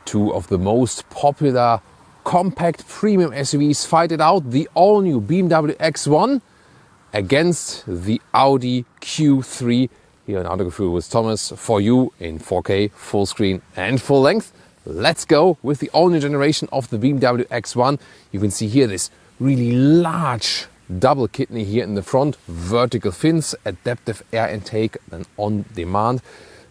Two of the most popular compact premium SUVs fight it out. The all-new BMW X1 against the Audi Q3 here on Autogefuehl with Thomas for you in 4K, full screen and full length. Let's go with the all-new generation of the BMW X1. You can see here this really large double kidney here in the front, vertical fins, adaptive air intake and on demand.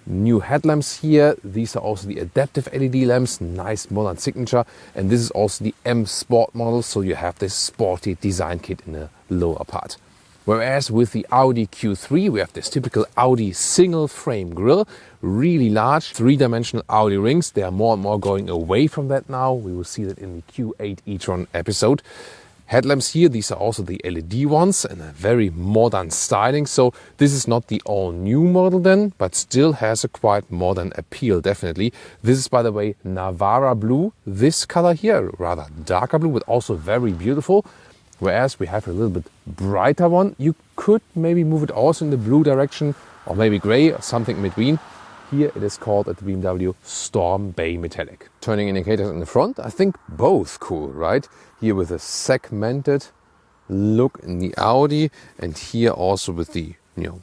New headlamps here. These are also the adaptive LED lamps, nice modern signature. And this is also the M Sport model, so you have this sporty design kit in the lower part. Whereas with the Audi Q3 we have this typical Audi single frame grille, really large, three-dimensional Audi rings. They are more and more going away from that now. We will see that in the Q8 e-tron episode. Headlamps here, these are also the LED ones and a very modern styling. So this is not the all-new model then, but still has a quite modern appeal, definitely. This is, by the way, Navara blue. This color here, rather darker blue, but also very beautiful. Whereas we have a little bit brighter one. You could maybe move it also in the blue direction or maybe gray or something in between. Here it is called at the BMW Storm Bay Metallic. Turning indicators in the front, I think both cool, right? Here with a segmented look in the Audi and here also with the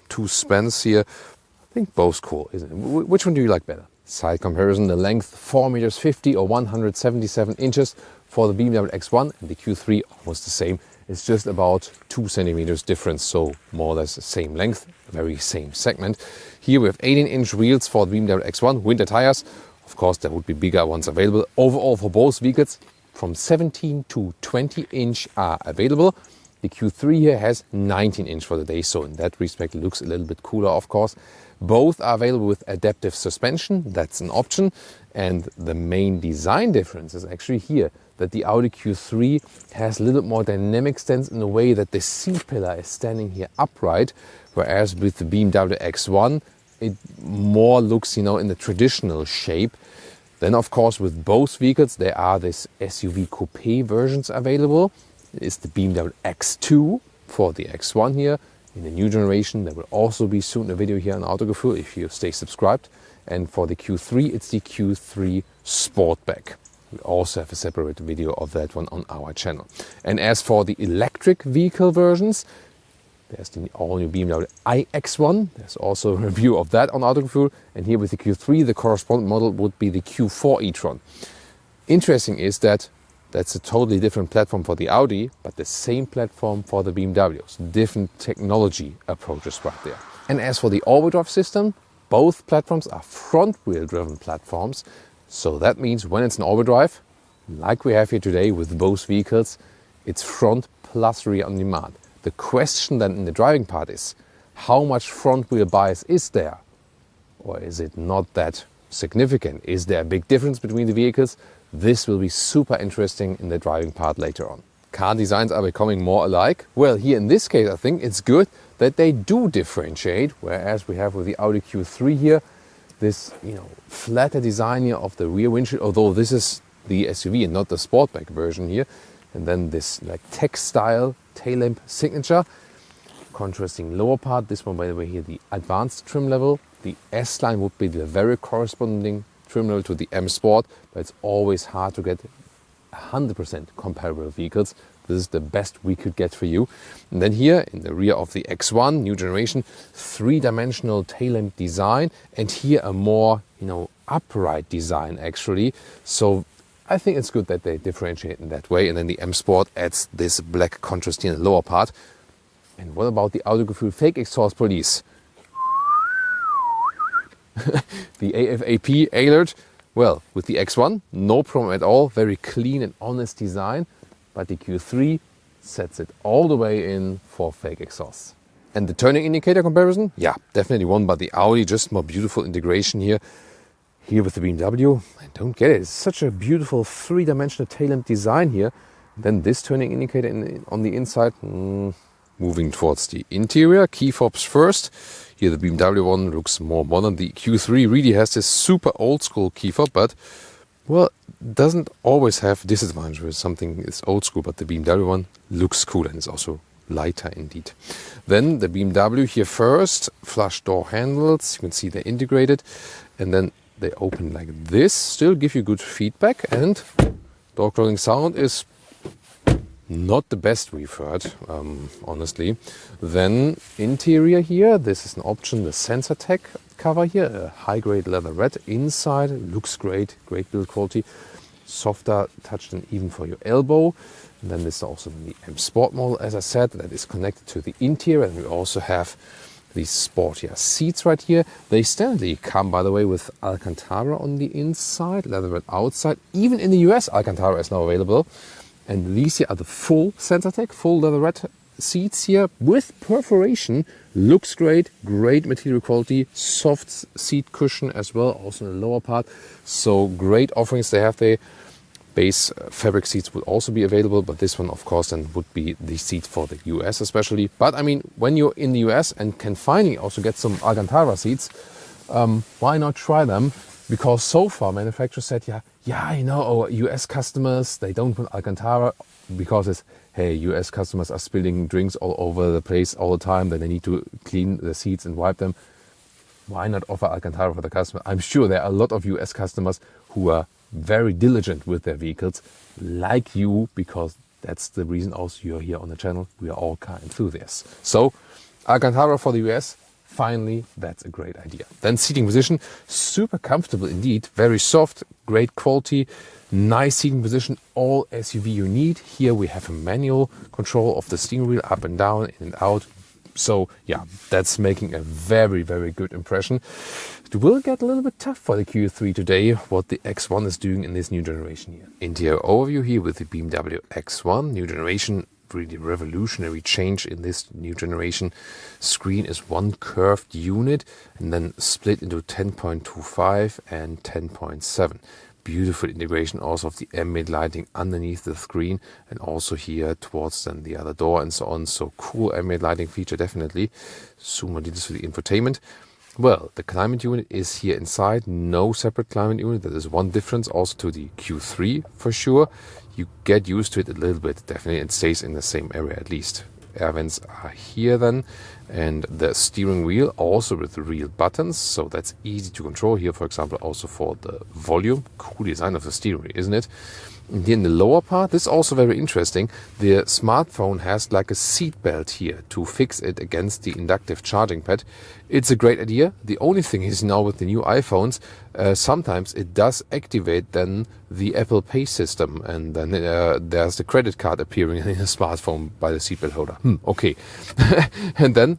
two spans here. I think both cool, isn't it? Which one do you like better? Side comparison, the length 4 meters 50 or 177 inches for the BMW X1 and the Q3 almost the same. It's just about 2 centimeters difference, so more or less the same length, very same segment. Here we have 18-inch wheels for the BMW X1, winter tires. Of course, there would be bigger ones available. Overall for both vehicles, from 17 to 20 inch are available. The Q3 here has 19 inch for the day, so in that respect it looks a little bit cooler, of course. Both are available with adaptive suspension, that's an option. And the main design difference is actually here, that the Audi Q3 has a little bit more dynamic stance in the way that the C-pillar is standing here upright, whereas with the BMW X1 it more looks, in the traditional shape. Then of course with both vehicles there are this SUV coupe versions available. It's the BMW X2 for the X1 here. In the new generation there will also be soon a video here on Autogefuehl if you stay subscribed. And for the Q3 it's the Q3 Sportback. We also have a separate video of that one on our channel. And as for the electric vehicle versions, there's the all-new BMW iX1. There's also a review of that on Autogefuehl. And here with the Q3, the corresponding model would be the Q4 e-tron. Interesting is that that's a totally different platform for the Audi, but the same platform for the BMWs. Different technology approaches right there. And as for the all-wheel drive system, both platforms are front-wheel driven platforms. So that means when it's an all-wheel drive, like we have here today with both vehicles, it's front plus rear on demand. The question then in the driving part is, how much front wheel bias is there? Or is it not that significant? Is there a big difference between the vehicles? This will be super interesting in the driving part later on. Car designs are becoming more alike. Well, here in this case, I think it's good that they do differentiate, whereas we have with the Audi Q3 here, this flatter design here of the rear windshield, although this is the SUV and not the Sportback version here. And then this like textile tail lamp signature. Contrasting lower part, this one by the way here, the advanced trim level. The S-Line would be the very corresponding trim level to the M Sport, but it's always hard to get 100% comparable vehicles. This is the best we could get for you. And then here in the rear of the X1, new generation, three-dimensional tail lamp design, and here a more, upright design actually. So I think it's good that they differentiate in that way. And then the M Sport adds this black contrast here in the lower part. And what about the Autogefuehl fake exhaust police? The AFAP alert. Well, with the X1, no problem at all. Very clean and honest design. But the Q3 sets it all the way in for fake exhausts. And the turning indicator comparison? Yeah, definitely won by the Audi. Just more beautiful integration here. Here with the BMW, I don't get it. It's such a beautiful three-dimensional tail lamp design here. Then this turning indicator on the inside. Moving towards the interior, key fobs first. Here the BMW one looks more modern. The Q3 really has this super old school key fob, but well, doesn't always have disadvantage with something is old school, but the BMW one looks cool and is also lighter indeed. Then the BMW here first, flush door handles, you can see they're integrated. And then They open like this, still give you good feedback, and door closing sound is not the best we've heard, honestly. Then interior here, this is an option, the Sensatec cover here, a high-grade leather red. Inside looks great, great build quality, softer touch than even for your elbow. And then this is also the M Sport model, as I said, that is connected to the interior. And we also have these sportier seats right here. They standardly come, by the way, with Alcantara on the inside, leather red outside. Even in the US, Alcantara is now available. And these here are the full Sensatec, full leather red seats here with perforation. Looks great, great material quality, soft seat cushion as well, also in the lower part. So great offerings they have there. Base fabric seats would also be available, but this one, of course, then would be the seat for the US especially. But I mean, when you're in the US and can finally also get some Alcantara seats, why not try them? Because so far manufacturers said, yeah, you know, our US customers, they don't want Alcantara because it's, hey, US customers are spilling drinks all over the place all the time, then they need to clean the seats and wipe them. Why not offer Alcantara for the customer? I'm sure there are a lot of US customers who are very diligent with their vehicles, like you, because that's the reason also you're here on the channel. We are all car enthusiasts. So Alcantara for the US, finally, that's a great idea. Then seating position, super comfortable indeed, very soft, great quality, nice seating position, all SUV you need. Here we have a manual control of the steering wheel, up and down, in and out. So yeah, that's making a very, very good impression. It will get a little bit tough for the Q3 today, what the X1 is doing in this new generation here. Interior overview here with the BMW X1, new generation, really revolutionary change in this new generation. Screen is one curved unit and then split into 10.25 and 10.7. Beautiful integration also of the ambient lighting underneath the screen and also here towards then the other door and so on. So cool ambient lighting feature, definitely. Zoom more details to the infotainment. Well, the climate unit is here inside, no separate climate unit. That is one difference also to the Q3 for sure. You get used to it a little bit, definitely. It stays in the same area at least. Air vents are here then, and the steering wheel also with real buttons, so that's easy to control here, for example, also for the volume. Cool design of the steering wheel, isn't it? And here in the lower part, this is also very interesting. The smartphone has like a seat belt here to fix it against the inductive charging pad. It's a great idea. The only thing is now with the new iPhones, sometimes it does activate then the Apple Pay system, and then there's the credit card appearing in the smartphone by the seatbelt holder. Okay. And then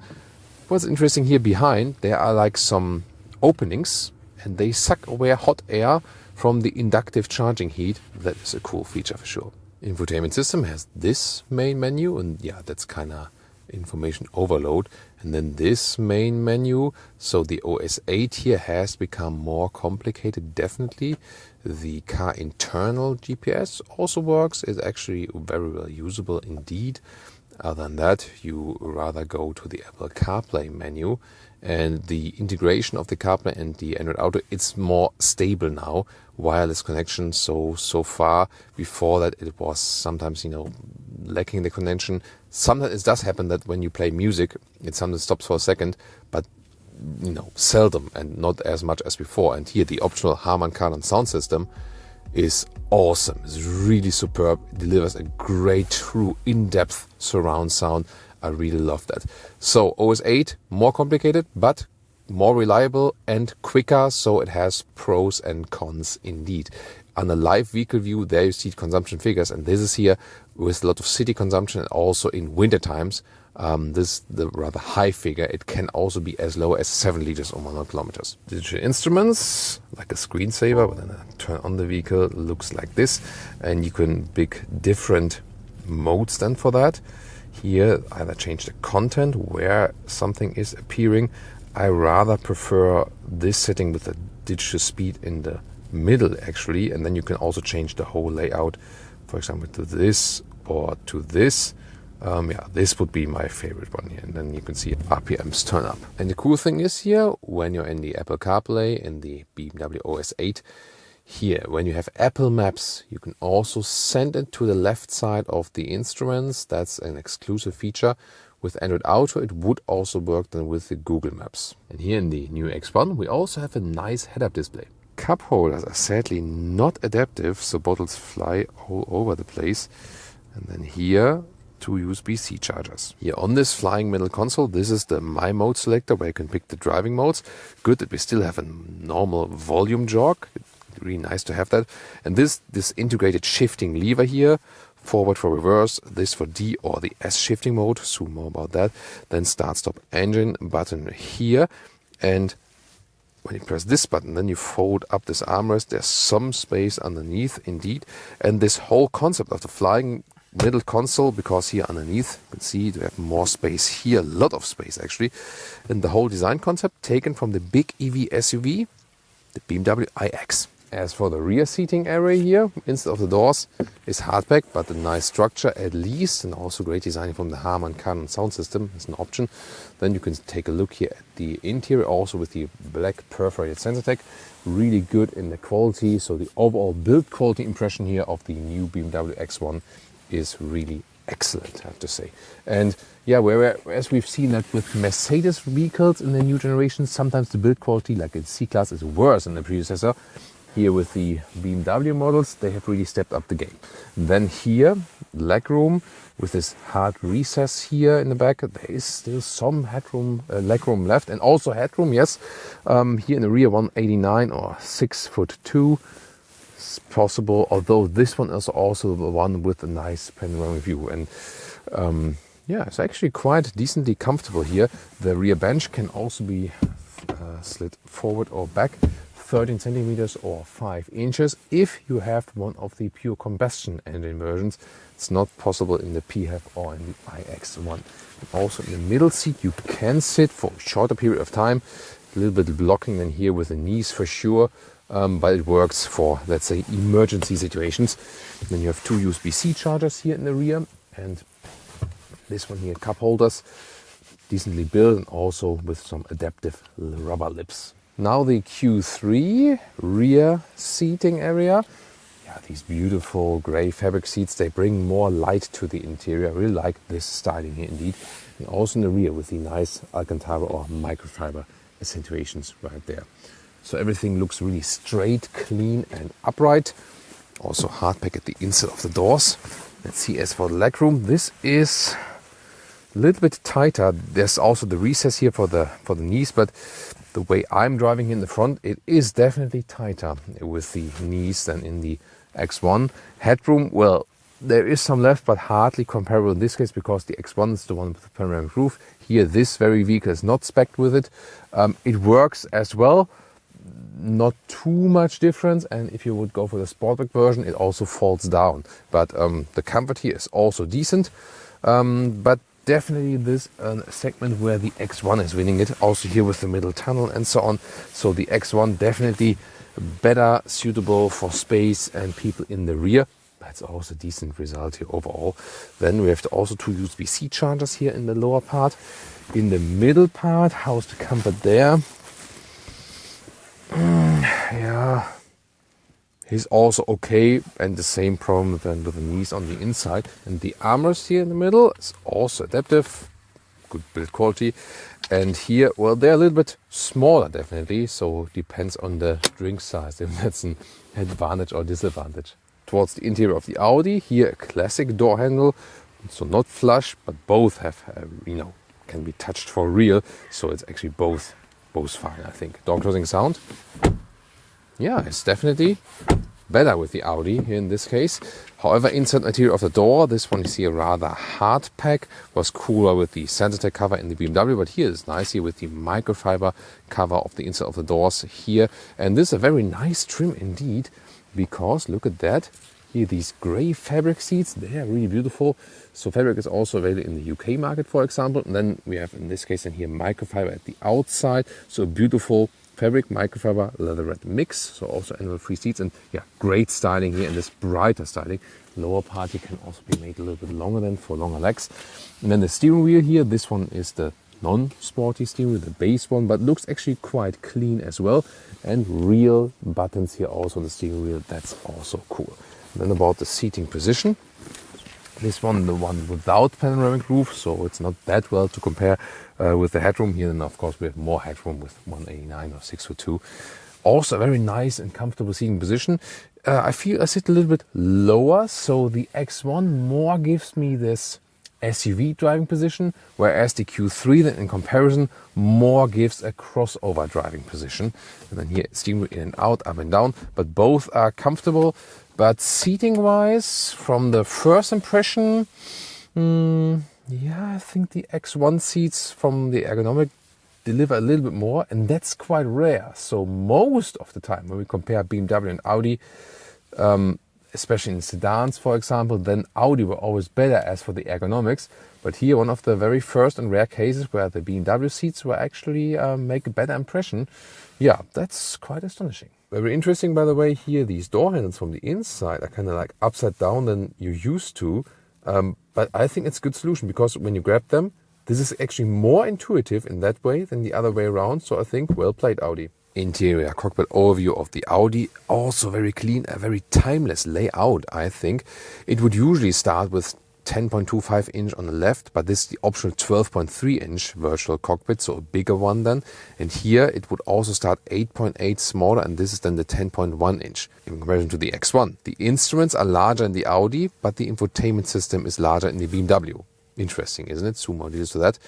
what's interesting here behind, there are like some openings and they suck away hot air from the inductive charging heat. That is a cool feature for sure. Infotainment system has this main menu, and yeah, that's kind of information overload. And then this main menu, so the OS8 here has become more complicated, definitely. The car internal GPS also works, is actually very well usable indeed. Other than that, you rather go to the Apple CarPlay menu, and the integration of the CarPlay and the Android Auto, it's more stable now. Wireless connection, so far before that it was sometimes, lacking the connection. Sometimes it does happen that when you play music, it sometimes stops for a second, but seldom and not as much as before. And here the optional Harman Kardon sound system is awesome. It's really superb. It delivers a great, true, in-depth surround sound. I really love that. So OS8, more complicated, but more reliable and quicker, so it has pros and cons indeed. On a live vehicle view, there you see consumption figures, and this is here with a lot of city consumption, and also in winter times. This is the rather high figure. It can also be as low as 7 liters or 100 kilometers. Digital instruments, like a screensaver, but then I turn on the vehicle, looks like this, and you can pick different modes then for that. Here, either change the content where something is appearing. I rather prefer this setting with the digital speed in the middle actually, and then you can also change the whole layout, for example to this or to this. This would be my favorite one here, and then you can see RPMs turn up. And the cool thing is here, when you're in the Apple CarPlay in the BMW OS8, here when you have Apple Maps, you can also send it to the left side of the instruments. That's an exclusive feature. With Android Auto, it would also work then with the Google Maps. And here in the new X1, we also have a nice head-up display. cup holders are sadly not adaptive, so bottles fly all over the place. And then here, 2 USB-C chargers. Here on this flying middle console, this is the My Mode selector where you can pick the driving modes. Good that we still have a normal volume jog. Really nice to have that. And this integrated shifting lever here, forward for reverse, this for D or the S shifting mode, soon more about that. Then start stop engine button here, and when you press this button, then you fold up this armrest. There's some space underneath indeed, and this whole concept of the flying middle console, because here underneath you can see we have more space here, a lot of space actually, and the whole design concept taken from the big EV SUV, the BMW iX. As for the rear seating area here, instead of the doors, is hardback, but a nice structure at least, and also great design from the Harman Kardon sound system is an option. Then you can take a look here at the interior, also with the black perforated Sensatec. Really good in the quality, so the overall build quality impression here of the new BMW X1 is really excellent, I have to say. And yeah, whereas we've seen that with Mercedes vehicles in the new generation, sometimes the build quality, like in C-Class, is worse than the predecessor. Here with the BMW models, they have really stepped up the game. Then here, legroom with this hard recess here in the back. There is still some headroom, legroom left, and also headroom, yes. Here in the rear, 189 or 6'2" is possible. Although this one is also the one with a nice panoramic view, and yeah, it's actually quite decently comfortable here. The rear bench can also be slid forward or back. 13 centimeters or 5 inches. If you have one of the pure combustion engine versions, it's not possible in the PHEV or in the iX1. Also in the middle seat you can sit for a shorter period of time, a little bit blocking than here with the knees for sure, but it works for, let's say, emergency situations. Then you have 2 USB-C chargers here in the rear, and this one here, cup holders, decently built and also with some adaptive rubber lips. Now the Q3 rear seating area. Yeah, these beautiful grey fabric seats, they bring more light to the interior. I really like this styling here indeed. And also in the rear with the nice Alcantara or microfiber accentuations right there. So everything looks really straight, clean and upright. Also hardback at the inside of the doors. Let's see, as for the legroom, this is a little bit tighter. There's also the recess here for the knees, but the way I'm driving in the front, it is definitely tighter with the knees than in the X1. Headroom, well, there is some left, but hardly comparable in this case because the X1 is the one with the panoramic roof. Here, this very vehicle is not spec'd with it. It works as well, not too much difference. And if you would go for the Sportback version, it also falls down. But the comfort here is also decent. But definitely this segment where the X1 is winning it, also here with the middle tunnel and so on. So the X1 definitely better suitable for space and people in the rear. That's also a decent result here overall. Then we have also 2 USB-C chargers here in the lower part. In the middle part, how's the comfort there? Yeah, he's also okay, and the same problem then with the knees on the inside. And the armrest here in the middle is also adaptive, good build quality. And here, well, they're a little bit smaller definitely, so depends on the drink size, if that's an advantage or disadvantage. Towards the interior of the Audi, here a classic door handle, so not flush, but both have, can be touched for real, so it's actually both fine, I think. Door closing sound, yeah, it's definitely better with the Audi here in this case. However, inside material of the door, this one is here rather hard pack, was cooler with the Sensatec cover in the BMW, but here is nice here with the microfiber cover of the inside of the doors here. And this is a very nice trim indeed, because look at that. Here, these grey fabric seats, they are really beautiful. So fabric is also available in the UK market, for example. And then we have, in this case, in here, microfiber at the outside. So beautiful fabric, microfiber, leatherette mix. So also animal-free seats. And yeah, great styling here and this brighter styling. Lower part here can also be made a little bit longer than for longer legs. And then the steering wheel here, this one is the non-sporty steering wheel, the base one, but looks actually quite clean as well. And real buttons here also on the steering wheel. That's also cool. Then about the seating position. This one, the one without panoramic roof, so it's not that well to compare with the headroom here. And of course we have more headroom with 189 or 6'2". Also a very nice and comfortable seating position. I feel I sit a little bit lower, so the X1 more gives me this SUV driving position, whereas the Q3 then in comparison more gives a crossover driving position. And then here steering wheel in and out, up and down, but both are comfortable. But seating wise, from the first impression, yeah, I think the X1 seats from the ergonomic deliver a little bit more, and that's quite rare. So most of the time when we compare BMW and Audi, especially in sedans, for example, then Audi were always better as for the ergonomics. But here, one of the very first and rare cases where the BMW seats were actually make a better impression. Yeah, that's quite astonishing. Very interesting, by the way, here these door handles from the inside are kind of like upside down than you used to. But I think it's a good solution because when you grab them, this is actually more intuitive in that way than the other way around. So I think well played, Audi. Interior cockpit overview of the Audi, also very clean, a very timeless layout, I think. It would usually start with 10.25 inch on the left, but this is the optional 12.3 inch virtual cockpit, so a bigger one then. And here it would also start 8.8 smaller, and this is then the 10.1 inch in comparison to the X1. The instruments are larger in the Audi, but the infotainment system is larger in the BMW. Interesting, isn't it? Zoom more details to that.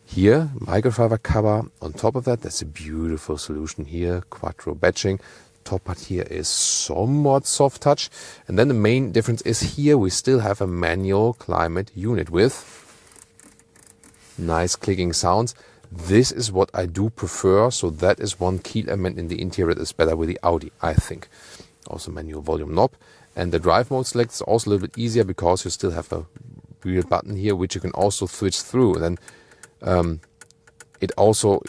Here, microfiber cover. On top of that, that's a beautiful solution here. Quattro batching. Top part here is somewhat soft touch. And then the main difference is here we still have a manual climate unit with nice clicking sounds. This is what I do prefer. So that is one key element in the interior that is better with the Audi, I think. Also manual volume knob. And the drive mode select is also a little bit easier because you still have a real button here, which you can also switch through. And then it also,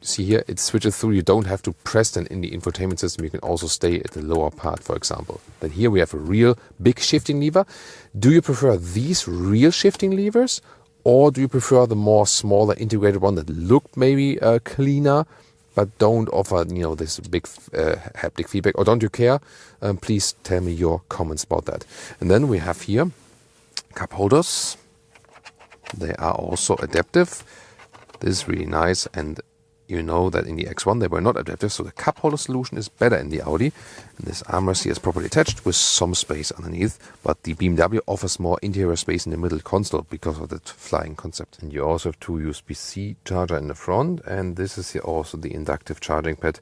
see here, it switches through. You don't have to press then in the infotainment system. You can also stay at the lower part, for example. Then here we have a real big shifting lever. Do you prefer these real shifting levers, or do you prefer the more smaller integrated one that look maybe cleaner, but don't offer, this big haptic feedback? Or don't you care? Please tell me your comments about that. And then we have here cup holders. They are also adaptive. This is really nice, and you know that in the X1 they were not adaptive, so the cup holder solution is better in the Audi. And this armrest here is properly attached with some space underneath, but the BMW offers more interior space in the middle console because of that flying concept. And you also have two USB-C charger in the front, and this is here also the inductive charging pad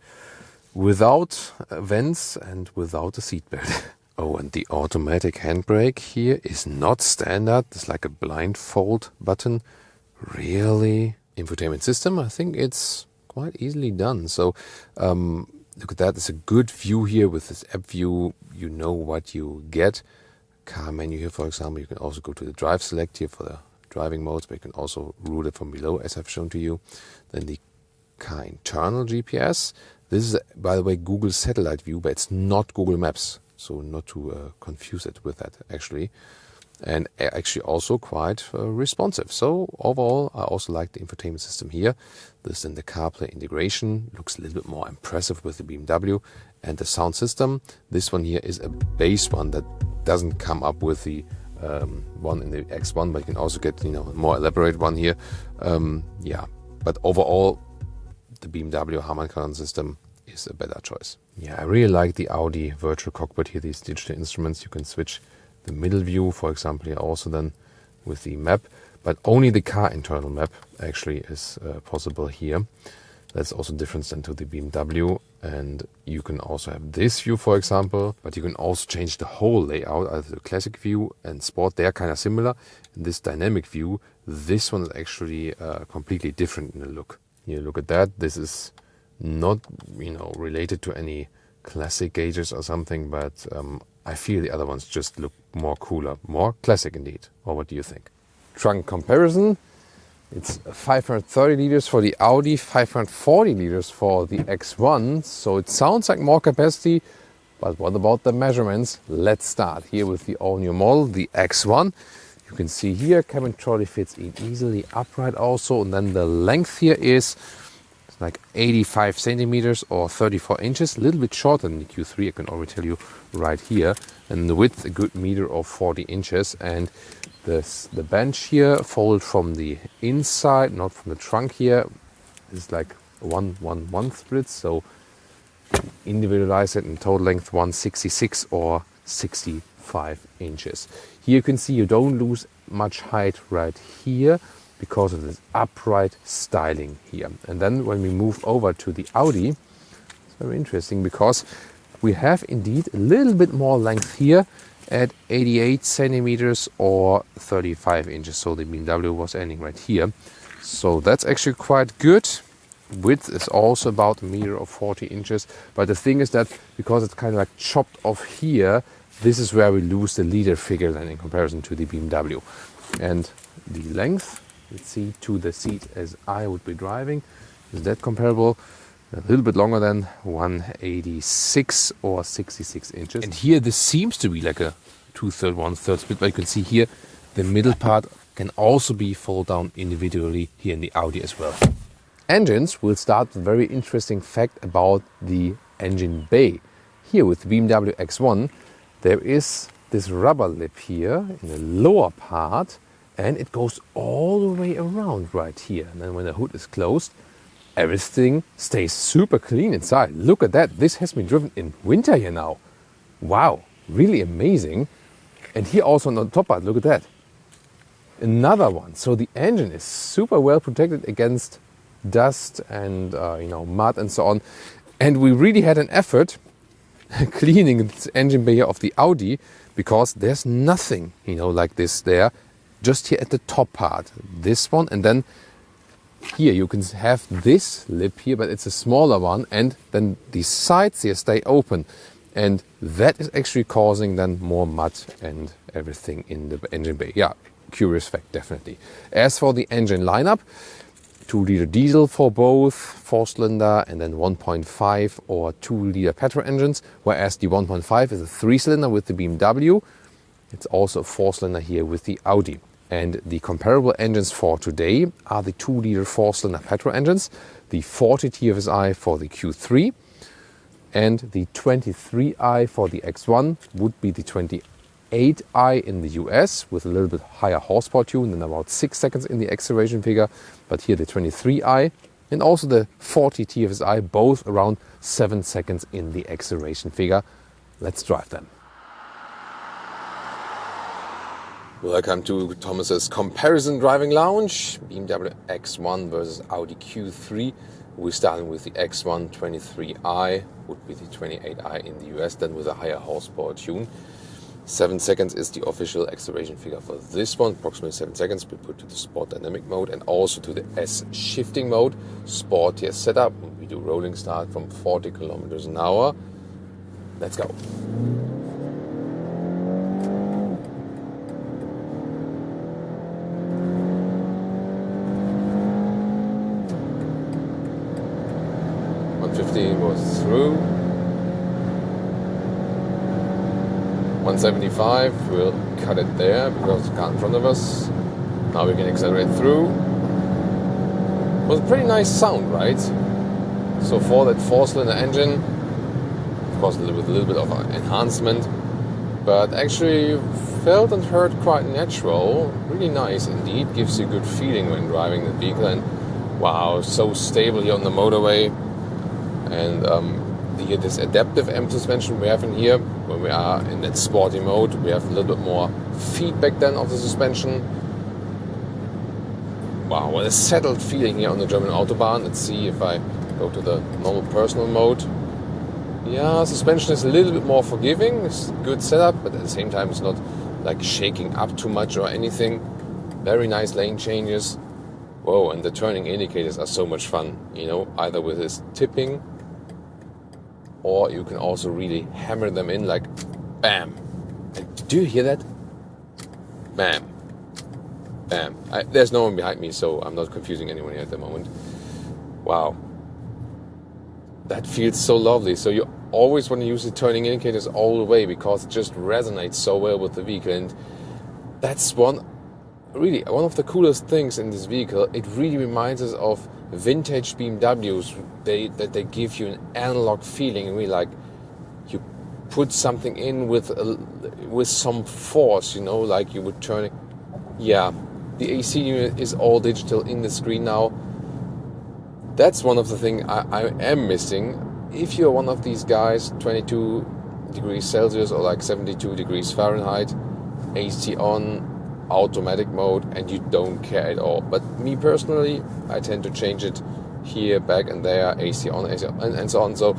without vents and without a seat belt. Oh, and the automatic handbrake here is not standard. It's like a blindfold button. Really? Infotainment system, I think it's quite easily done. So look at that. It's a good view here with this app view. You know what you get. Car menu here, for example. You can also go to the drive select here for the driving modes, but you can also route it from below as I've shown to you. Then the car internal GPS. This is, by the way, Google satellite view, but it's not Google Maps. So not to confuse it with that, actually. And actually also quite responsive. So overall, I also like the infotainment system here. This in the CarPlay integration looks a little bit more impressive with the BMW. And the sound system, this one here is a base one that doesn't come up with the one in the X1, but you can also get a more elaborate one here. Yeah, but overall, the BMW Harman Kardon system is a better choice. Yeah, I really like the Audi virtual cockpit here. These digital instruments, you can switch the middle view, for example, here also then with the map, but only the car internal map actually is possible here. That's also different than to the BMW, and you can also have this view, for example, but you can also change the whole layout. Either the classic view and sport, they are kind of similar. In this dynamic view, this one is actually completely different in the look. Here, look at that. This is not related to any classic gauges or something, but I feel the other ones just look more cooler, more classic indeed. Or what do you think? Trunk comparison. It's 530 liters for the Audi, 540 liters for the X1. So it sounds like more capacity, but what about the measurements? Let's start here with the all-new model, the X1. You can see here, cabin trolley fits in easily upright also. And then the length here is like 85 centimeters or 34 inches, a little bit shorter than the Q3, I can already tell you right here. And the width, a good meter or 40 inches. And the bench here folded from the inside, not from the trunk here. It's like 1-1-1 split, so individualize it in total length 166 or 65 inches. Here you can see you don't lose much height right here because of this upright styling here. And then when we move over to the Audi, it's very interesting because we have indeed a little bit more length here at 88 centimeters or 35 inches. So the BMW was ending right here. So that's actually quite good. Width is also about 1 meter or 40 inches. But the thing is that because it's kind of like chopped off here, this is where we lose the leader figure then in comparison to the BMW. And the length, let's see, to the seat as I would be driving, is that comparable? A little bit longer than 186 or 66 inches. And here this seems to be like a 2/3, 1/3 split, but you can see here the middle part can also be folded down individually here in the Audi as well. Engines will start with a very interesting fact about the engine bay. Here with the BMW X1 there is this rubber lip here in the lower part and it goes all the way around right here. And then when the hood is closed, everything stays super clean inside. Look at that. This has been driven in winter here now. Wow, really amazing. And here also on the top part, look at that. Another one. So the engine is super well protected against dust and mud and so on. And we really had an effort cleaning this engine bay of the Audi because there's nothing, like this there. Just here at the top part. This one, and then here you can have this lip here, but it's a smaller one, and then the sides here stay open, and that is actually causing then more mud and everything in the engine bay. Yeah, curious fact, definitely. As for the engine lineup, 2-liter diesel for both 4-cylinder and then 1.5 or 2-liter petrol engines, whereas the 1.5 is a 3-cylinder with the BMW. It's also a 4-cylinder here with the Audi. And the comparable engines for today are the 2-liter 4-cylinder petrol engines, the 40 TFSI for the Q3, and the 23i for the X1 would be the 28i in the US with a little bit higher horsepower tune and about 6 seconds in the acceleration figure. But here the 23i and also the 40 TFSI, both around 7 seconds in the acceleration figure. Let's drive them. Welcome to Thomas's Comparison Driving Lounge. BMW X1 versus Audi Q3. We're starting with the X1 23i, would be the 28i in the US, then with a higher horsepower tune. 7 seconds is the official acceleration figure for this one, approximately 7 seconds. We put to the Sport Dynamic mode and also to the S shifting mode. Sport here setup. We do rolling start from 40 kilometers an hour. Let's go. Was through. 175, we'll cut it there because the car in front of us. Now we can accelerate through. It was a pretty nice sound, right? So for that 4-cylinder engine, of course with a little bit of enhancement, but actually felt and heard quite natural. Really nice indeed. Gives you a good feeling when driving the vehicle, and wow, so stable here on the motorway. And this adaptive M suspension we have in here, when we are in that sporty mode, we have a little bit more feedback then of the suspension. Wow, what a settled feeling here on the German Autobahn. Let's see if I go to the normal personal mode. Yeah, suspension is a little bit more forgiving. It's a good setup, but at the same time it's not like shaking up too much or anything. Very nice lane changes. Whoa, and the turning indicators are so much fun, either with this tipping, or you can also really hammer them in like bam. And do you hear that? Bam. Bam. There's no one behind me, so I'm not confusing anyone here at the moment. Wow. That feels so lovely. So you always want to use the turning indicators all the way because it just resonates so well with the vehicle. And that's one of the coolest things in this vehicle. It really reminds us of vintage BMWs. They give you an analog feeling, really like you put something in with some force, like you would turn it. Yeah, the AC unit is all digital in the screen now. That's one of the things I am missing. if you're one of these guys, 22 degrees Celsius or like 72 degrees Fahrenheit, AC on, automatic mode, and you don't care at all. But me personally, I tend to change it here, back and there, AC on, and so on. So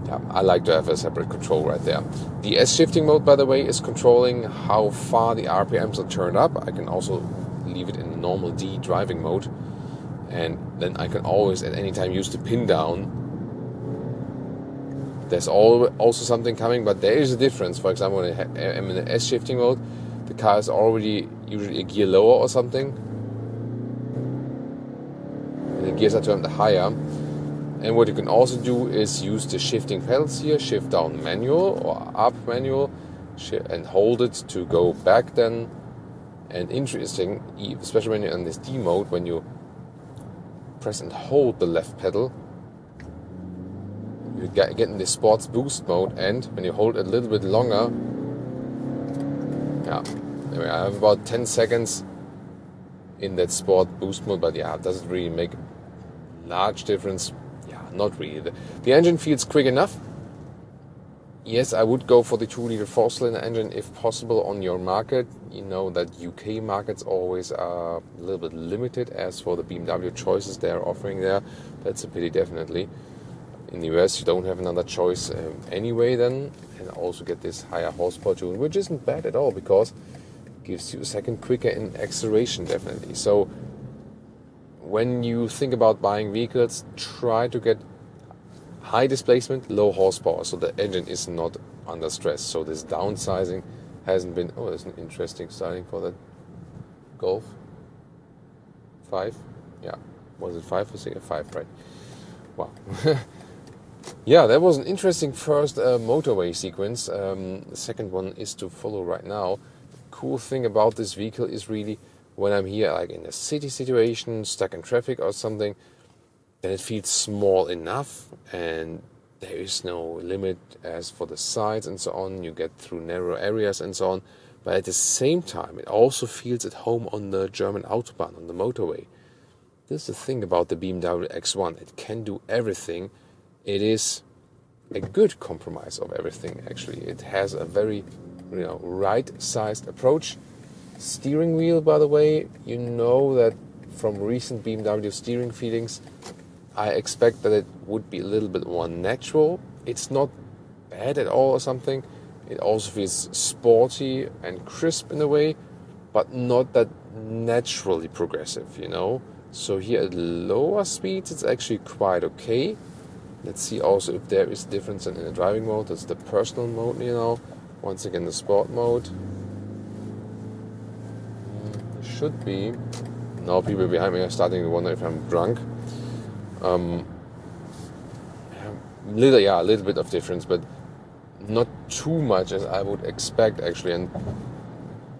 yeah, I like to have a separate control right there. The S shifting mode, by the way, is controlling how far the RPMs are turned up. I can also leave it in the normal D driving mode, and then I can always at any time use the pin down. There's also something coming, but there is a difference. For example, when I'm in the S shifting mode, the car is already usually a gear lower or something, and the gears are turned higher. And what you can also do is use the shifting pedals here, shift down manual or up manual, and hold it to go back then. And interesting, especially when you're in this D mode, when you press and hold the left pedal, you get in the sports boost mode, and when you hold it a little bit longer, yeah, anyway, I have about 10 seconds in that sport boost mode, but yeah, it doesn't really make a large difference. Yeah, not really. The engine feels quick enough. Yes, I would go for the 2-liter 4-cylinder engine if possible on your market. You know that UK markets always are a little bit limited as for the BMW choices they're offering there. That's a pity, definitely. In the US, you don't have another choice anyway then, and also get this higher horsepower tune, which isn't bad at all because it gives you a second quicker in acceleration, definitely. So when you think about buying vehicles, try to get high displacement, low horsepower, so the engine is not under stress. So this downsizing hasn't been... Oh, there's an interesting styling for that Golf 5. Yeah, was it 5 or 6? 5, right? Wow. Yeah, that was an interesting first motorway sequence. The second one is to follow right now. Cool thing about this vehicle is really when I'm here, like in a city situation, stuck in traffic or something, then it feels small enough, and there is no limit as for the sides and so on. You get through narrow areas and so on. But at the same time, it also feels at home on the German Autobahn, on the motorway. This is the thing about the BMW X1. It can do everything. It is a good compromise of everything, actually. It has a very, right-sized approach. Steering wheel, by the way, you know that from recent BMW steering feelings, I expect that it would be a little bit more natural. It's not bad at all or something. It also feels sporty and crisp in a way, but not that naturally progressive, So here at lower speeds, it's actually quite okay. Let's see also if there is a difference in the driving mode. That's the personal mode, Once again, the sport mode. Should be. Now people behind me are starting to wonder if I'm drunk. A little bit of difference, but not too much as I would expect, actually. And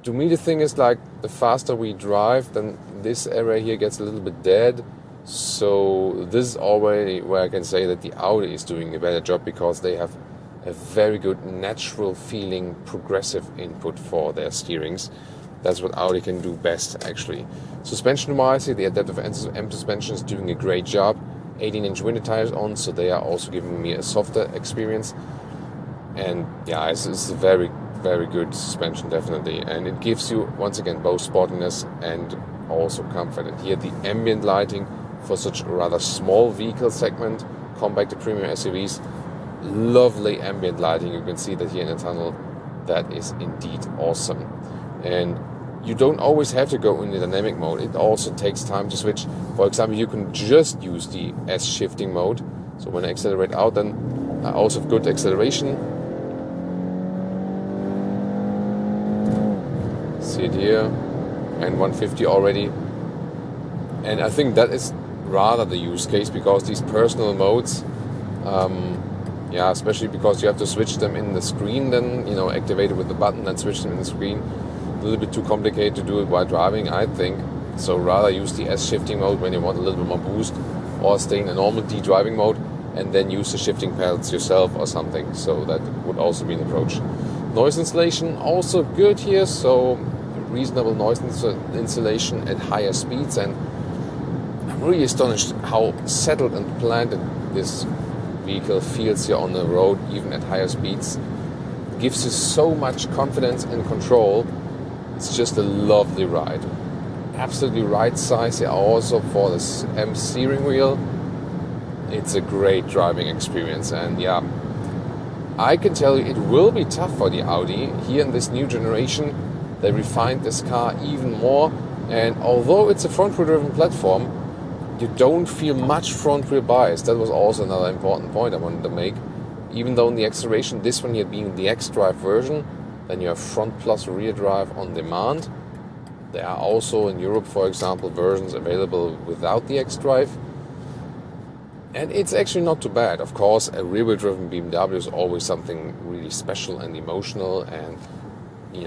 to me, the thing is, like, the faster we drive, then this area here gets a little bit dead. So this is already where I can say that the Audi is doing a better job, because they have a very good natural feeling progressive input for their steerings. That's what Audi can do best, actually. Suspension-wise, the adaptive M suspension is doing a great job. 18-inch winter tires on, so they are also giving me a softer experience. And yeah, it's a very, very good suspension, definitely. And it gives you, once again, both sportiness and also comfort. And here the ambient lighting for such a rather small vehicle segment, compact to premium SUVs, lovely ambient lighting. You can see that here in the tunnel. That is indeed awesome. And you don't always have to go in the dynamic mode. It also takes time to switch. For example, you can just use the S shifting mode. So when I accelerate out, then I also have good acceleration. See it here, and 150 already. And I think that is rather the use case, because these personal modes, especially because you have to switch them in the screen, then activate it with the button and switch them in the screen. A little bit too complicated to do it while driving, I think. So rather use the S shifting mode when you want a little bit more boost, or stay in a normal D driving mode and then use the shifting pedals yourself or something. So that would also be an approach. Noise insulation also good here, so reasonable noise insulation at higher speeds. And I'm really astonished how settled and planted this vehicle feels here on the road, even at higher speeds. It gives you so much confidence and control. It's just a lovely ride. Absolutely right size here also for this M steering wheel. It's a great driving experience, and yeah, I can tell you it will be tough for the Audi. Here in this new generation, they refined this car even more, and although it's a front-wheel driven platform, you don't feel much front-wheel bias. That was also another important point I wanted to make. Even though in the acceleration, this one here being the X-Drive version, then you have front plus rear drive on demand. There are also in Europe, for example, versions available without the X-Drive. And it's actually not too bad. Of course, a rear-wheel driven BMW is always something really special and emotional, and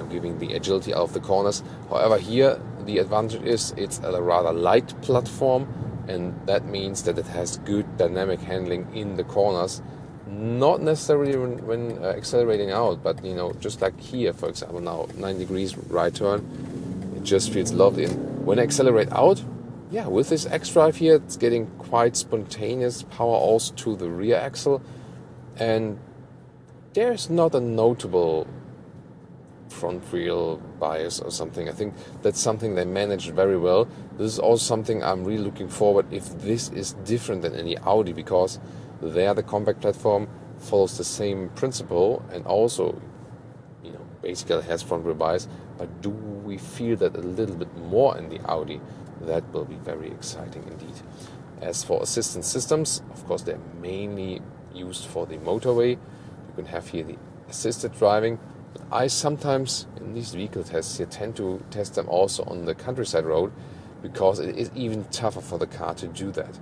giving the agility out of the corners. However, here the advantage is it's a rather light platform, and that means that it has good dynamic handling in the corners. Not necessarily when accelerating out, but just like here, for example, now 9 degrees right turn, it just feels lovely. And when I accelerate out, yeah, with this X-Drive here, it's getting quite spontaneous power also to the rear axle, and there's not a notable front wheel bias or something. I think that's something they managed very well. This is also something I'm really looking forward if this is different than any Audi, because there the compact platform follows the same principle and also basically has front wheel bias, but do we feel that a little bit more in the Audi? That will be very exciting indeed. As for assistance systems, of course they're mainly used for the motorway. You can have here the assisted driving, but I sometimes in these vehicle tests here tend to test them also on the countryside road, because it is even tougher for the car to do that.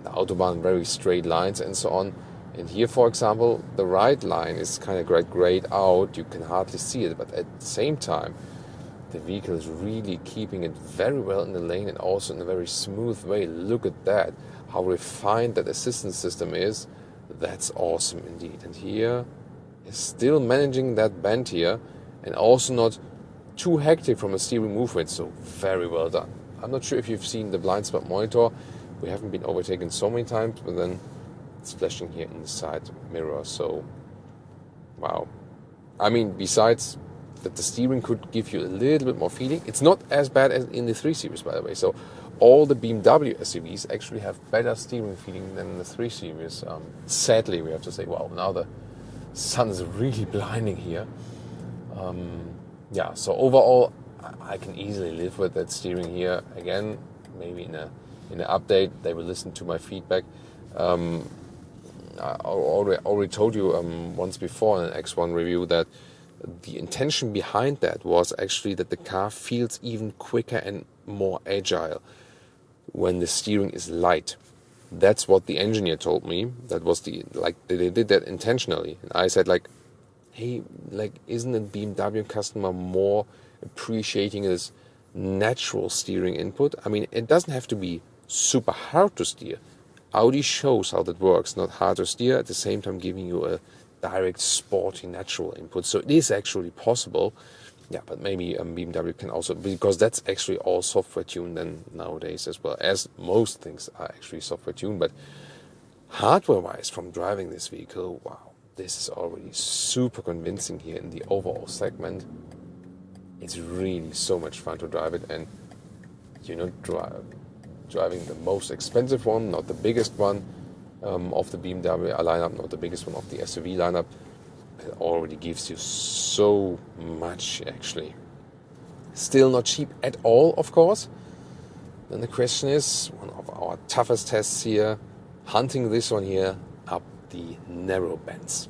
The Autobahn, very straight lines and so on. And here, for example, the right line is kind of grayed out. You can hardly see it, but at the same time, the vehicle is really keeping it very well in the lane and also in a very smooth way. Look at that, how refined that assistance system is. That's awesome indeed. And here is still managing that bend here and also not too hectic from a steering movement. So very well done. I'm not sure if you've seen the blind spot monitor. We haven't been overtaken so many times, but then it's flashing here in the side mirror. So, wow. I mean, besides that the steering could give you a little bit more feeling, it's not as bad as in the 3 Series, by the way. So all the BMW SUVs actually have better steering feeling than the 3 Series. Sadly, we have to say, wow, now the sun is really blinding here. Yeah, so overall, I can easily live with that steering here. Again, maybe in an update, they will listen to my feedback. I already told you once before in an X1 review that the intention behind that was actually that the car feels even quicker and more agile when the steering is light. That's what the engineer told me. That was they did that intentionally. And I said hey, isn't a BMW customer more appreciating this natural steering input? I mean, it doesn't have to be super hard to steer. Audi shows how that works, not hard to steer, at the same time giving you a direct, sporty, natural input. So it is actually possible. Yeah, but maybe BMW can also, because that's actually all software tuned then nowadays as well, as most things are actually software tuned. But hardware-wise, from driving this vehicle, wow, this is already super convincing here in the overall segment. It's really so much fun to drive it, and driving the most expensive one, not the biggest one of the BMW lineup, not the biggest one of the SUV lineup. It already gives you so much, actually. Still not cheap at all, of course. Then the question is, one of our toughest tests here, hunting this one here up the narrow bends.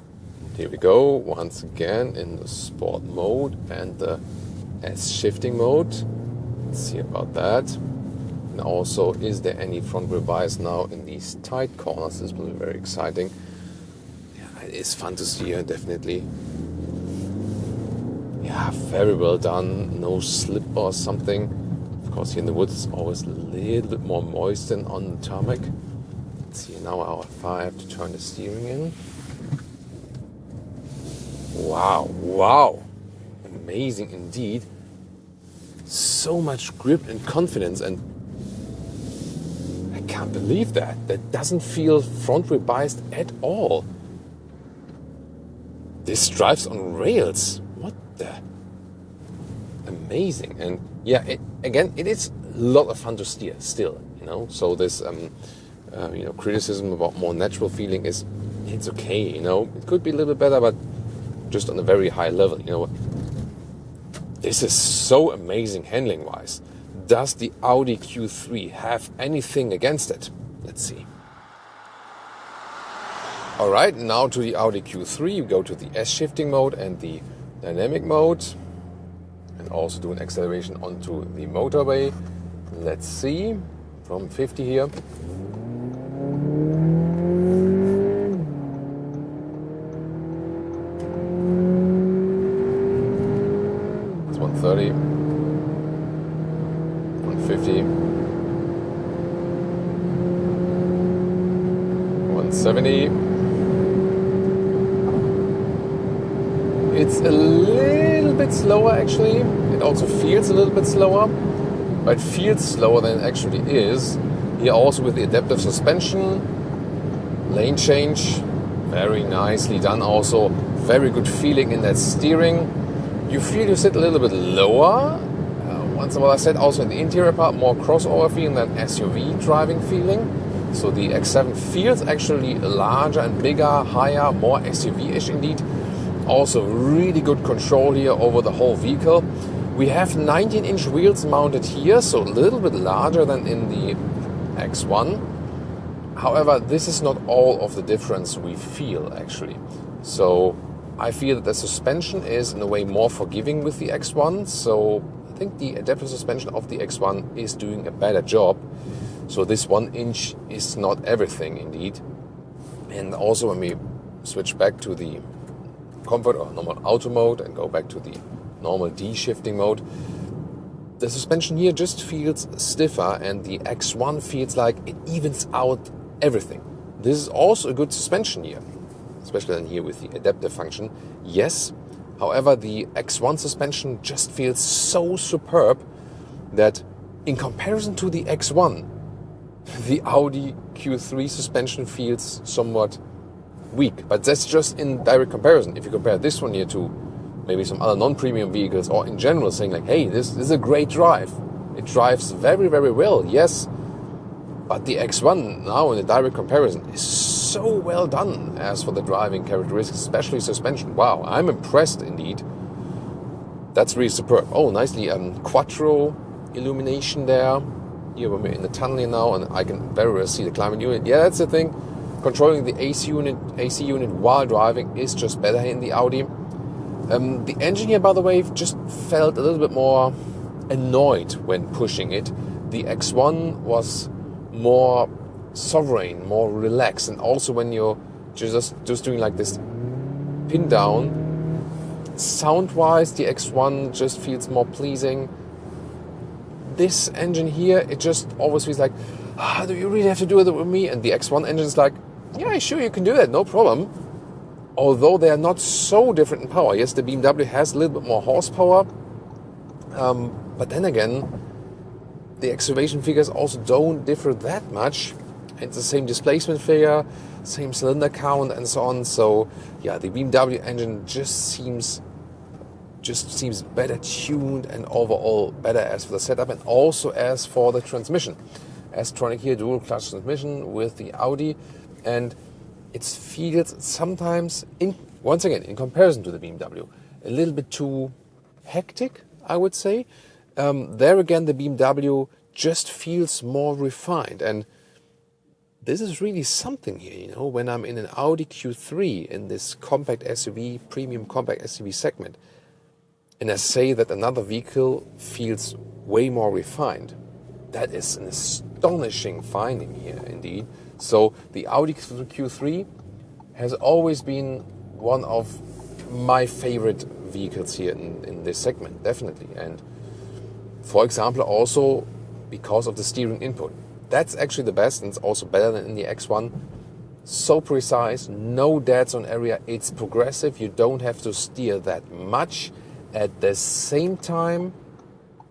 Here we go, once again in the sport mode and the S shifting mode. Let's see about that. And also, is there any front wheel bias now in these tight corners? This will be very exciting. Yeah, it is fun to see here, definitely. Yeah, very well done. No slip or something. Of course, here in the woods, it's always a little bit more moist than on the tarmac. Let's see now how far I have to turn the steering in. Wow. Amazing indeed. So much grip and confidence, and I can't believe that. That doesn't feel front wheel biased at all. This drives on rails. What the? Amazing. And yeah, it is a lot of fun to steer still, you know. So this, criticism about more natural feeling it's okay, you know. It could be a little bit better, but just on a very high level, you know. This is so amazing handling wise. Does the Audi Q3 have anything against it? Let's see. Alright, now to the Audi Q3. You go to the S-shifting mode and the dynamic mode. And also do an acceleration onto the motorway. Let's see. From 50 here. It's 130. 150. 170. It's a little bit slower actually. It also feels a little bit slower, but it feels slower than it actually is. Here also with the adaptive suspension, lane change, very nicely done also. Very good feeling in that steering. You feel you sit a little bit lower. Once in a while I said also in the interior part, more crossover feeling than SUV driving feeling. So the X7 feels actually larger and bigger, higher, more SUV-ish indeed. Also really good control here over the whole vehicle. We have 19-inch wheels mounted here, so a little bit larger than in the X1. However, this is not all of the difference we feel actually. So I feel that the suspension is in a way more forgiving with the X1. So I think the adaptive suspension of the X1 is doing a better job. So this 1 inch is not everything indeed. And also when we switch back to the comfort or normal auto mode and go back to the normal D shifting mode, the suspension here just feels stiffer and the X1 feels like it evens out everything. This is also a good suspension here, especially in here with the adaptive function. Yes, however, the X1 suspension just feels so superb that in comparison to the X1, the Audi Q3 suspension feels somewhat weak. But that's just in direct comparison. If you compare this one here to maybe some other non-premium vehicles, or in general saying like, hey, this is a great drive. It drives very, very well, yes. But the X1 now in a direct comparison is so well done as for the driving characteristics, especially suspension. Wow, I'm impressed indeed. That's really superb. Oh, nicely quattro illumination there. Here when we're in the tunnel here now, and I can very well see the climate unit. Yeah, that's the thing. Controlling the AC unit while driving is just better in the Audi. The engine here, by the way, just felt a little bit more annoyed when pushing it. The X1 was more sovereign, more relaxed, and also when you're just doing like this pin down, sound-wise, the X1 just feels more pleasing. This engine here, it just always feels like, do you really have to do it with me? And the X1 engine is like, yeah, sure, you can do that, no problem. Although they are not so different in power. Yes, the BMW has a little bit more horsepower, but then again, the acceleration figures also don't differ that much. It's the same displacement figure, same cylinder count, and so on. So yeah, the BMW engine just seems better tuned and overall better as for the setup and also as for the transmission. S-tronic here, dual clutch transmission with the Audi, and it feels sometimes, once again, in comparison to the BMW, a little bit too hectic, I would say. There again, the BMW just feels more refined, and this is really something here, you know, when I'm in an Audi Q3 in this compact SUV, premium compact SUV segment, and I say that another vehicle feels way more refined. That is an astonishing finding here, indeed. So the Audi Q3 has always been one of my favorite vehicles here in this segment, definitely. And for example, also because of the steering input. That's actually the best, and it's also better than in the X1. So precise, no dead zone area, it's progressive, you don't have to steer that much. At the same time,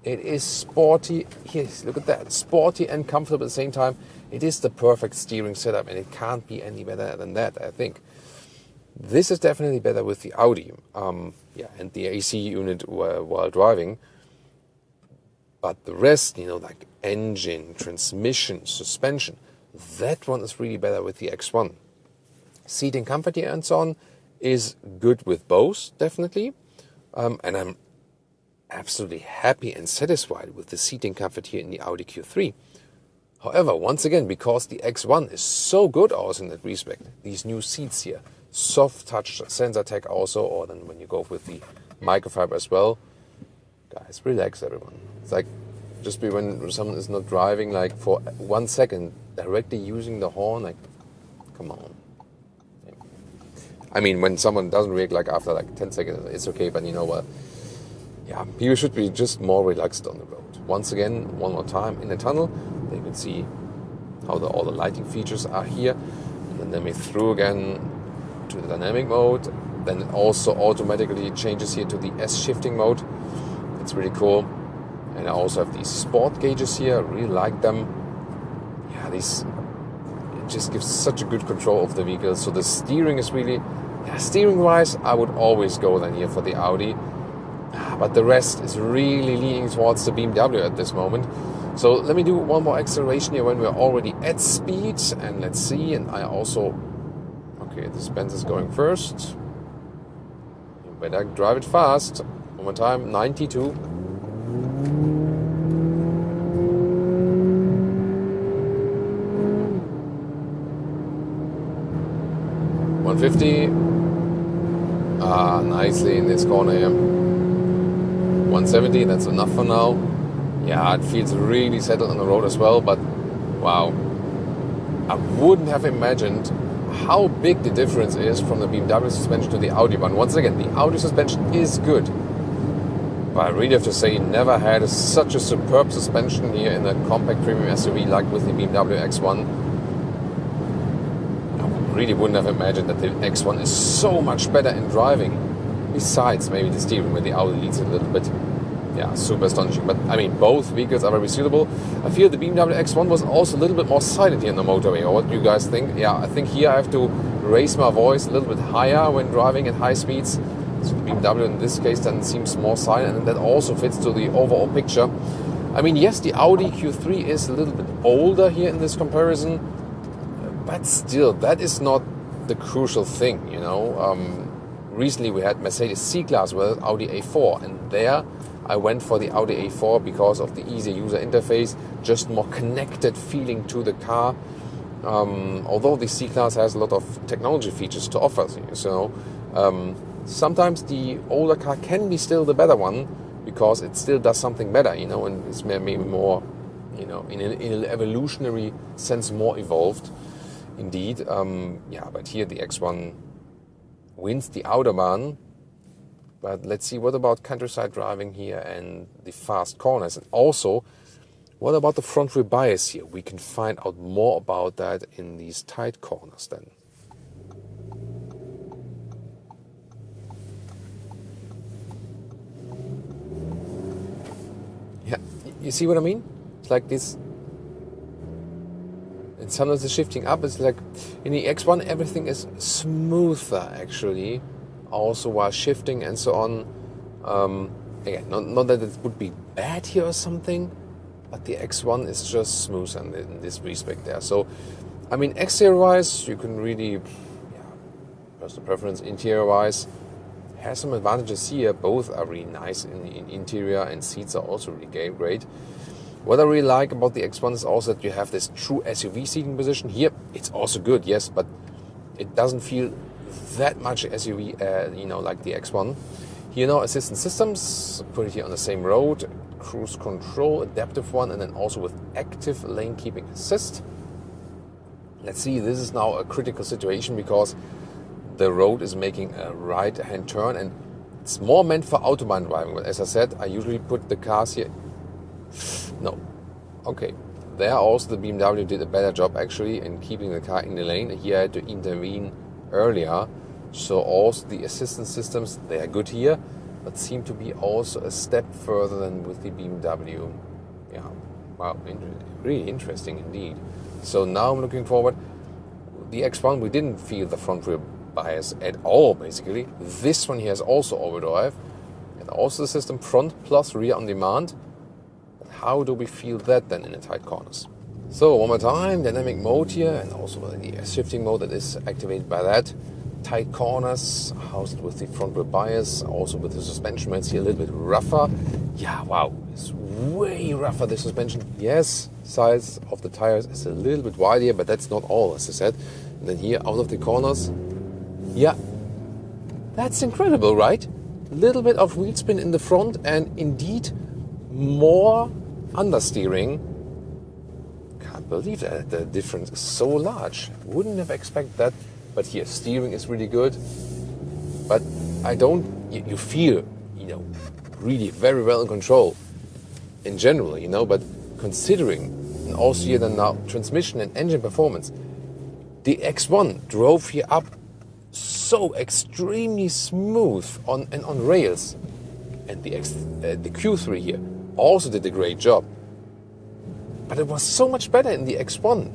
It is sporty. Yes, look at that. Sporty and comfortable at the same time. It is the perfect steering setup, and it can't be any better than that, I think. This is definitely better with the Audi. Yeah, and the AC unit while driving. But the rest, you know, like engine, transmission, suspension, that one is really better with the X1. Seating comfort here and so on is good with both, definitely. And I'm absolutely happy and satisfied with the seating comfort here in the Audi Q3. However, once again, because the X1 is so good also in that respect, these new seats here, soft touch Sensatec also, or then when you go with the microfiber as well, guys, relax everyone. It's like, just be when someone is not driving like for 1 second, directly using the horn, like, come on. I mean, when someone doesn't react like after like 10 seconds, it's okay, but you know what? Yeah, you should be just more relaxed on the road. Once again, one more time in the tunnel, then you can see how all the lighting features are here. And then we through again to the dynamic mode. Then it also automatically changes here to the S shifting mode. It's really cool. And I also have these sport gauges here. I really like them. Yeah, it just gives such a good control of the vehicle. So the steering is really, steering wise, I would always go then here for the Audi. But the rest is really leaning towards the BMW at this moment. So let me do one more acceleration here when we're already at speed. And let's see. And I also, okay, the Spence is going first. You better drive it fast. One more time, 92. Nicely in this corner here. 170, that's enough for now. Yeah, it feels really settled on the road as well, but wow. I wouldn't have imagined how big the difference is from the BMW suspension to the Audi one. Once again, the Audi suspension is good, but I really have to say, never had such a superb suspension here in a compact premium SUV like with the BMW X1. I really wouldn't have imagined that the X1 is so much better in driving. Besides maybe the steering, where the Audi leads it a little bit. Yeah, super astonishing. But I mean, both vehicles are very suitable. I feel the BMW X1 was also a little bit more silent here on the motorway. Or what do you guys think? Yeah, I think here I have to raise my voice a little bit higher when driving at high speeds. So the BMW in this case then seems more silent, and that also fits to the overall picture. I mean, yes, the Audi Q3 is a little bit older here in this comparison, but still, that is not the crucial thing, you know. Recently we had Mercedes C-Class with Audi A4, and there I went for the Audi A4 because of the easier user interface, just more connected feeling to the car. Although the C-Class has a lot of technology features to offer, so sometimes the older car can be still the better one because it still does something better, you know, and it's maybe more, you know, in an evolutionary sense more evolved, indeed. Yeah, but here the X1 wins the Autobahn. But let's see, what about countryside driving here and the fast corners? And also, what about the front wheel bias here? We can find out more about that in these tight corners then. Yeah, you see what I mean? It's like this. And sometimes the shifting up is like, in the X1 everything is smoother actually, also while shifting and so on. Again, not that it would be bad here or something, but the X1 is just smooth in this respect there. So, I mean, exterior wise, you can really, personal preference. Interior wise, has some advantages here. Both are really nice in interior, and seats are also really great. What I really like about the X1 is also that you have this true SUV seating position. Here, it's also good, yes, but it doesn't feel that much SUV, you know, like the X1. Here now, assistance systems, put it here on the same road, cruise control, adaptive one, and then also with active lane keeping assist. Let's see, this is now a critical situation because the road is making a right-hand turn, and it's more meant for Autobahn driving. But as I said, I usually put the cars here. No. Okay. There also the BMW did a better job actually in keeping the car in the lane. Here I had to intervene earlier. So also the assistance systems, they are good here. but seem to be also a step further than with the BMW. Yeah, wow, really interesting indeed. So now I'm looking forward. The X1, we didn't feel the front rear bias at all, basically. This one here has also overdrive, and also the system front plus rear on demand. But how do we feel that then in the tight corners? So one more time, dynamic mode here, and also the shifting mode that is activated by that. Tight corners, housed with the front rear bias, also with the suspension, it's here a little bit rougher. Yeah, wow, it's way rougher, the suspension. Yes, size of the tires is a little bit wider, but that's not all, as I said. And then here, out of the corners, yeah, that's incredible, right? A little bit of wheel spin in the front, and indeed more understeering. Can't believe that the difference is so large. Wouldn't have expected that. But here, steering is really good. But I don't, you feel, really very well in control in general, but considering, and also here then now, transmission and engine performance, the X1 drove here up so extremely smooth on rails. And the Q3 here also did a great job. But it was so much better in the X1.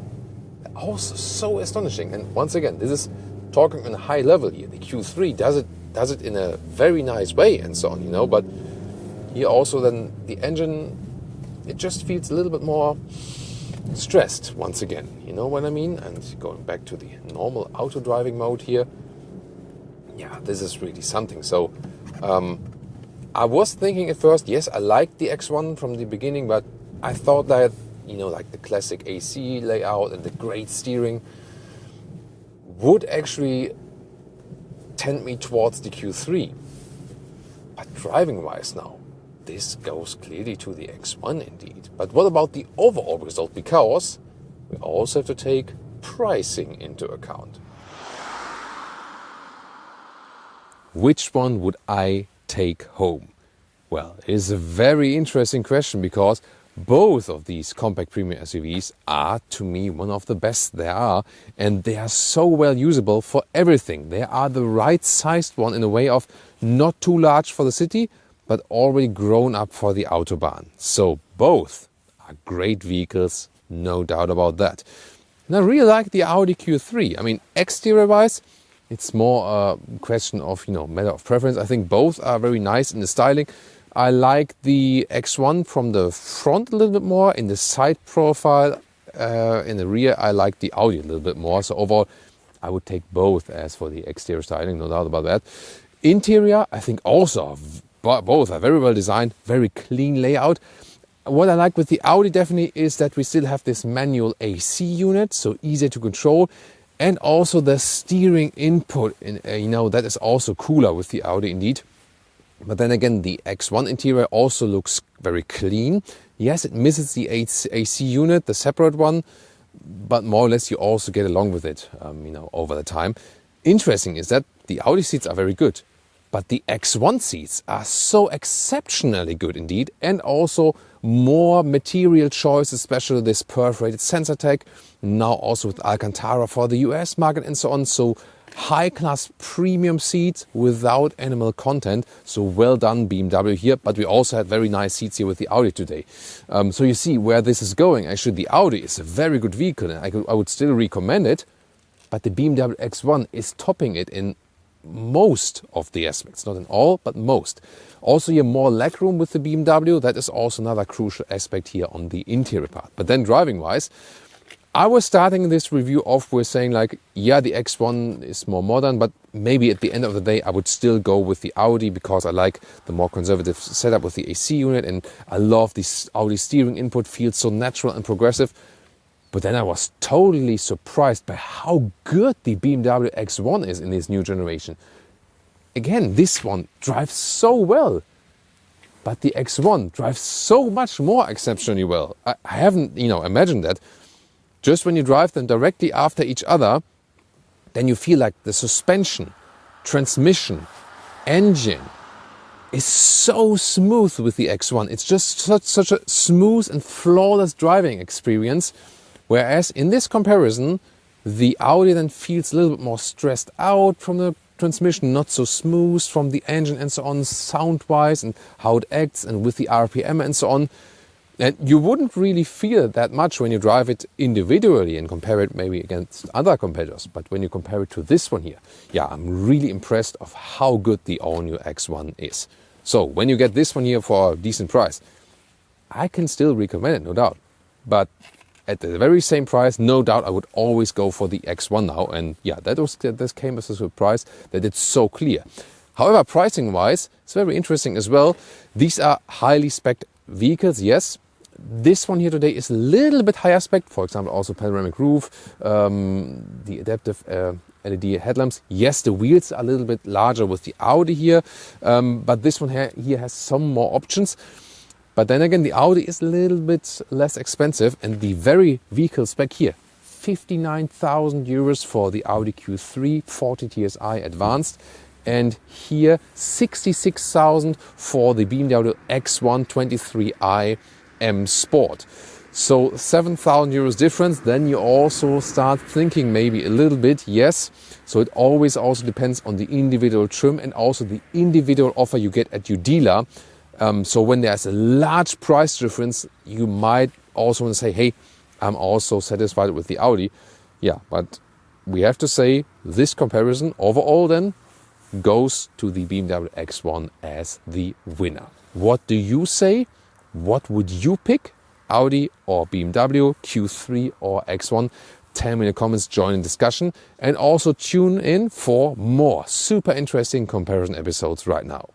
Also so astonishing. And once again, this is talking on a high level here. The Q3 does it in a very nice way and so on, but here also then the engine, it just feels a little bit more stressed once again, you know what I mean? And going back to the normal auto driving mode here, yeah, this is really something. So I was thinking at first, yes, I liked the X1 from the beginning, but I thought that like the classic AC layout and the great steering would actually tend me towards the Q3. But driving-wise now, this goes clearly to the X1 indeed. But what about the overall result? Because we also have to take pricing into account. Which one would I take home? Well, it is a very interesting question because both of these compact premium SUVs are, to me, one of the best there are, and they are so well usable for everything. They are the right-sized one in a way of not too large for the city, but already grown up for the Autobahn. So both are great vehicles, no doubt about that. And I really like the Audi Q3. I mean, exterior-wise, it's more a question of, matter of preference. I think both are very nice in the styling. I like the X1 from the front a little bit more. In the side profile, in the rear, I like the Audi a little bit more. So overall, I would take both as for the exterior styling, no doubt about that. Interior, I think also both are very well designed, very clean layout. What I like with the Audi definitely is that we still have this manual AC unit, so easier to control. And also the steering input, that is also cooler with the Audi indeed. But then again, the X1 interior also looks very clean. Yes, it misses the AC unit, the separate one, but more or less you also get along with it, over the time. Interesting is that the Audi seats are very good, but the X1 seats are so exceptionally good indeed, and also more material choice, especially this perforated Sensatec, now also with Alcantara for the US market and so on. So high-class premium seats without animal content. So well done BMW here, but we also had very nice seats here with the Audi today. So you see where this is going. Actually, the Audi is a very good vehicle and I would still recommend it, but the BMW X1 is topping it in most of the aspects, not in all, but most. Also here more legroom with the BMW. That is also another crucial aspect here on the interior part. But then driving-wise, I was starting this review off with saying like, yeah, the X1 is more modern, but maybe at the end of the day, I would still go with the Audi because I like the more conservative setup with the AC unit and I love this Audi steering input, feels so natural and progressive. But then I was totally surprised by how good the BMW X1 is in this new generation. Again, this one drives so well, but the X1 drives so much more exceptionally well. I haven't, imagined that. Just when you drive them directly after each other, then you feel like the suspension, transmission, engine is so smooth with the X1. It's just such a smooth and flawless driving experience. Whereas in this comparison, the Audi then feels a little bit more stressed out from the transmission, not so smooth from the engine and so on, sound-wise, and how it acts, and with the RPM and so on. And you wouldn't really feel that much when you drive it individually and compare it maybe against other competitors. But when you compare it to this one here, yeah, I'm really impressed of how good the all-new X1 is. So when you get this one here for a decent price, I can still recommend it, no doubt. But at the very same price, no doubt I would always go for the X1 now. And yeah, this came as a surprise that it's so clear. However, pricing-wise, it's very interesting as well. These are highly spec'd vehicles, yes. This one here today is a little bit higher spec, for example, also panoramic roof, the adaptive LED headlamps. Yes, the wheels are a little bit larger with the Audi here, but this one here has some more options. But then again, the Audi is a little bit less expensive, and the very vehicle spec here, 59,000 euros for the Audi Q3 40 TSI Advanced, and here 66,000 for the BMW X1 23i M Sport. So 7,000 euros difference. Then you also start thinking maybe a little bit, yes. So it always also depends on the individual trim and also the individual offer you get at your dealer. So when there's a large price difference, you might also want to say, hey, I'm also satisfied with the Audi. Yeah, but we have to say this comparison overall then goes to the BMW X1 as the winner. What do you say? What would you pick? Audi or BMW, Q3 or X1? Tell me in the comments, join in discussion, and also tune in for more super interesting comparison episodes right now.